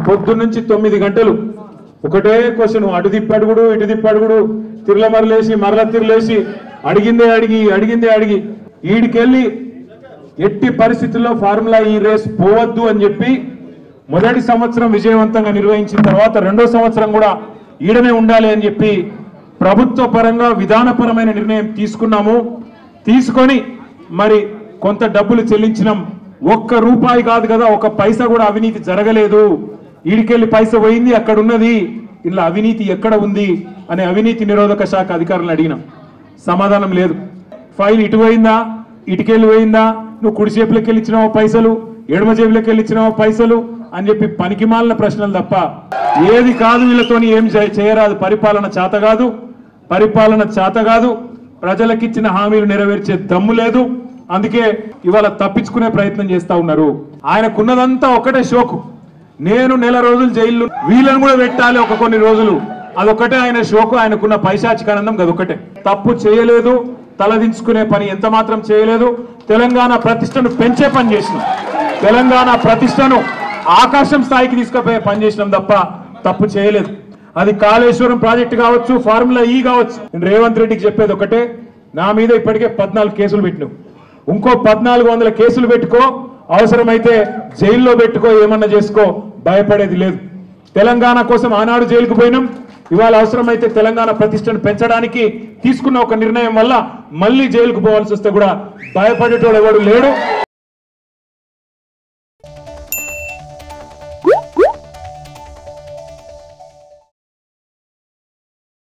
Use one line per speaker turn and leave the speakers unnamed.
పొద్దు నుంచి 9 గంటలు ఒకటే క్వశ్చన్, అటు తిప్పడుగుడు ఇటు తిప్పడుగుడు, తిర్ల మరలేసి మరల తిరలేసి అడిగిందే అడిగి ఈడికెళ్ళి ఎట్టి పరిస్థితుల్లో ఫార్ములా ఈ రేస్ పోవద్దు అని చెప్పి మొదటి సంవత్సరం విజయవంతంగా నిర్వహించిన తర్వాత రెండో సంవత్సరం కూడా ఈడనే ఉండాలి అని చెప్పి ప్రభుత్వ పరంగా విధానపరమైన నిర్ణయం తీసుకున్నాము. తీసుకొని మరి కొంత డబ్బులు చెల్లించినాం. ఒక్క రూపాయి కాదు కదా, ఒక పైసా కూడా అవినీతి జరగలేదు. ఈడికెళ్ళి పైసా పోయింది, అక్కడ ఉన్నది, ఇలా అవినీతి ఎక్కడ ఉంది అనే అవినీతి నిరోధక శాఖ అధికారులను అడిగినాం. సమాధానం లేదు. ఫైల్ ఇటు పోయిందా, ఇటుకెళ్ళి పోయిందా, నువ్వు కుడి చేపులకి వెళ్ళి ఇచ్చినావు పైసలు, ఎడమ చేపులకి వెళ్ళి ఇచ్చినావు పైసలు అని చెప్పి పనికిమాలిన ప్రశ్నలు తప్ప ఏది కాదు. వీళ్ళతోని ఏం చేయరాదు. పరిపాలన చేత కాదు. ప్రజలకిచ్చిన హామీలు నెరవేర్చే దమ్ము లేదు. అందుకే ఇవాళ తప్పించుకునే ప్రయత్నం చేస్తా ఉన్నారు. ఆయనకున్నదంతా ఒకటే షోకు, నేను నెల రోజులు జైల్లో, వీళ్ళని కూడా పెట్టాలి ఒక కొన్ని రోజులు, అదొకటే ఆయన షోకు. ఆయనకున్న పైశాచికానందం అదొకటే. తప్పు చేయలేదు, తలదించుకునే పని ఎంత మాత్రం చేయలేదు. తెలంగాణ ప్రతిష్టను పెంచే పని చేసినాం, తెలంగాణ ప్రతిష్టను ఆకాశం స్థాయికి తీసుకుపోయే పని చేసినాం తప్ప తప్పు చేయలేదు. అది కాళేశ్వరం ప్రాజెక్టు కావచ్చు, ఫార్ములా ఈ కావచ్చు. నేను రేవంత్ రెడ్డికి చెప్పేది ఒకటే, నా మీద ఇప్పటికే 14 కేసులు పెట్టినావు, ఇంకో 1400 కేసులు పెట్టుకో, అవసరమైతే జైల్లో పెట్టుకో, ఏమన్నా చేసుకో, భయపడేది లేదు. తెలంగాణ కోసం ఆనాడు జైలుకు పోయినాం. ఇవాళ అవసరమైతే తెలంగాణ ప్రతిష్టను పెంచడానికి తీసుకున్న ఒక నిర్ణయం వల్ల మళ్ళీ జైలుకు పోవాల్సి వస్తే కూడా భయపడేటోడు ఎవడు లేడు.